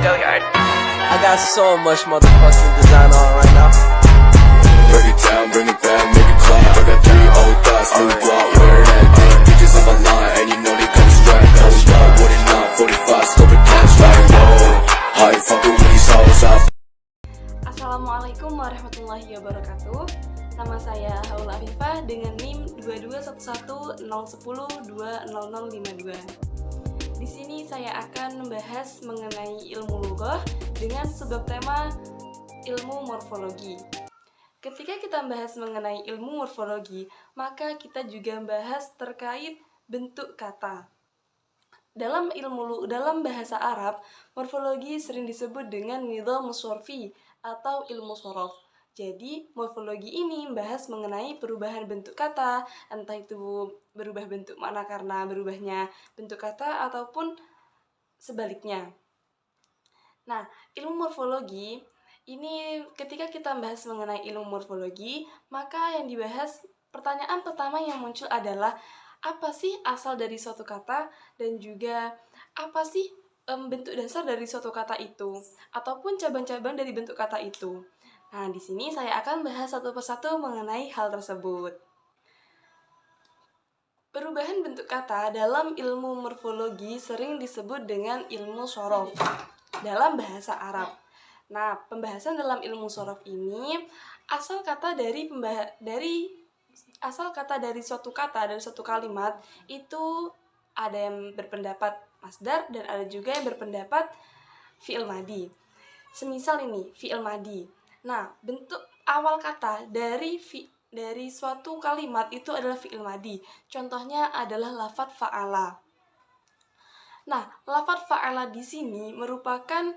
I got so much motherfucking design on right now. Break it down, bring it back, make it clap. I got 3 old thoughts, new block, where that day. Bitches on my line, and you know they come straight. Hold up, what it not, 45, scope it cash like whoa. How you fucking with these hoes up? Assalamualaikum warahmatullahi wabarakatuh. Nama saya Haula Afifah dengan NIM 221101020052. Di sini saya akan membahas mengenai ilmu lughah dengan subtema ilmu morfologi. Ketika kita membahas mengenai ilmu morfologi, maka kita juga membahas terkait bentuk kata. Dalam bahasa Arab, morfologi sering disebut dengan nidhamu sorfi atau ilmu sorof. Jadi, morfologi ini membahas mengenai perubahan bentuk kata, entah itu berubah bentuk mana karena berubahnya bentuk kata ataupun sebaliknya. Nah, ilmu morfologi ini ketika kita membahas mengenai ilmu morfologi, maka yang dibahas pertanyaan pertama yang muncul adalah apa sih asal dari suatu kata dan juga apa sih bentuk dasar dari suatu kata itu ataupun cabang-cabang dari bentuk kata itu. Nah, di sini saya akan bahas satu persatu mengenai hal tersebut. Perubahan bentuk kata dalam ilmu morfologi sering disebut dengan ilmu sorof dalam bahasa Arab. Nah, pembahasan dalam ilmu sorof ini asal kata dari suatu kata, dari suatu kalimat itu ada yang berpendapat masdar dan ada juga yang berpendapat fi'il madi. Semisal ini fi'il madi. Nah, bentuk awal kata dari suatu kalimat itu adalah fi'il madi. Contohnya adalah lafadz fa'ala. Nah, lafadz fa'ala di sini merupakan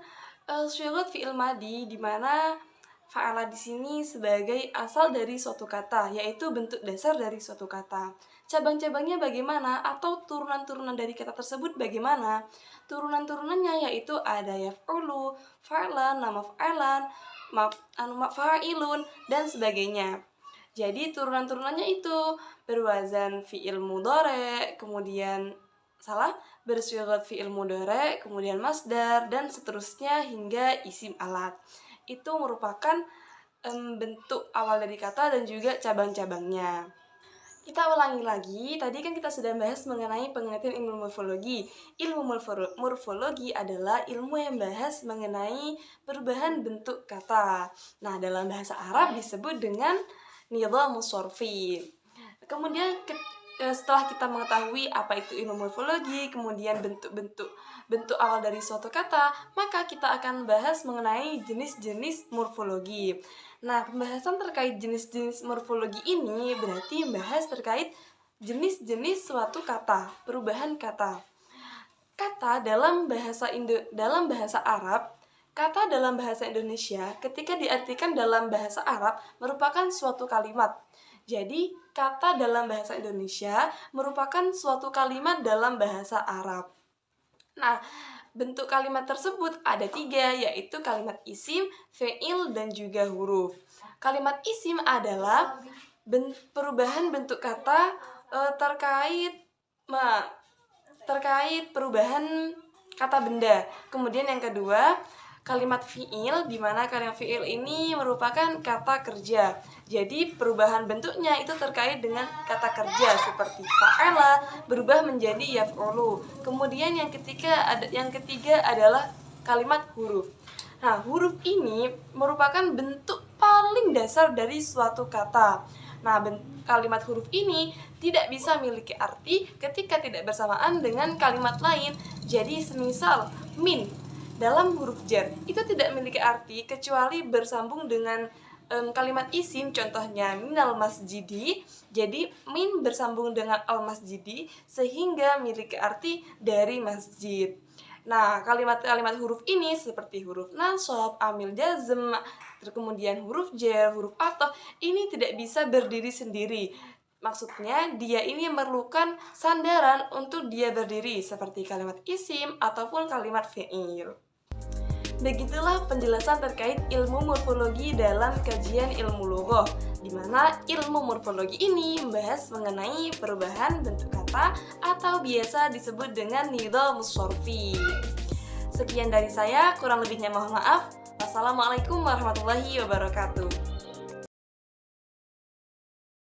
syigat fi'il madi di mana fa'ala di sini sebagai asal dari suatu kata, yaitu bentuk dasar dari suatu kata. Cabang-cabangnya bagaimana atau turunan-turunan dari kata tersebut bagaimana? Turunan-turunannya yaitu ada yaf'ulu, fa'lan, nama fa'lan, fa'ilun dan sebagainya. Jadi turunan-turunannya itu berwazan fi'il mudhari, kemudian bersyigat fi'il mudhari, kemudian masdar dan seterusnya hingga isim alat. Itu merupakan bentuk awal dari kata dan juga cabang-cabangnya. Kita ulangi lagi, tadi kan kita sudah bahas mengenai pengertian ilmu morfologi. Ilmu morfologi adalah ilmu yang bahas mengenai perubahan bentuk kata. Nah, dalam bahasa Arab disebut dengan nidhamu sorfi. Kemudian setelah kita mengetahui apa itu ilmu morfologi, kemudian bentuk awal dari suatu kata, maka kita akan bahas mengenai jenis-jenis morfologi. Nah, pembahasan terkait jenis-jenis morfologi ini berarti membahas terkait jenis-jenis suatu kata, perubahan kata. Kata dalam bahasa Arab, kata dalam bahasa Indonesia ketika diartikan dalam bahasa Arab merupakan suatu kalimat. Jadi, kata dalam bahasa Indonesia merupakan suatu kalimat dalam bahasa Arab. Nah, bentuk kalimat tersebut ada 3, yaitu kalimat isim, fi'il, dan juga huruf. Kalimat isim adalah perubahan bentuk kata terkait perubahan kata benda. Kemudian yang kedua, kalimat fi'il, di mana kalimat fi'il ini merupakan kata kerja. Jadi perubahan bentuknya itu terkait dengan kata kerja seperti fa'ala berubah menjadi yaf'ulu. Kemudian yang ketiga adalah kalimat huruf. Nah, huruf ini merupakan bentuk paling dasar dari suatu kata. Nah, kalimat huruf ini tidak bisa memiliki arti ketika tidak bersamaan dengan kalimat lain. Jadi semisal min dalam huruf jar itu tidak memiliki arti kecuali bersambung dengan kalimat isim, contohnya minal masjidi. Jadi min bersambung dengan al masjidi sehingga memiliki arti dari masjid. Nah, kalimat-kalimat huruf ini seperti huruf nasab, amil jazm, kemudian huruf jar, huruf ataf ini tidak bisa berdiri sendiri. Maksudnya dia ini memerlukan sandaran untuk dia berdiri seperti kalimat isim ataupun kalimat fi'il. Begitulah penjelasan terkait ilmu morfologi dalam kajian ilmu lughah, di mana ilmu morfologi ini membahas mengenai perubahan bentuk kata atau biasa disebut dengan nidhamu sorfi. Sekian dari saya, kurang lebihnya mohon maaf. Wassalamualaikum warahmatullahi wabarakatuh.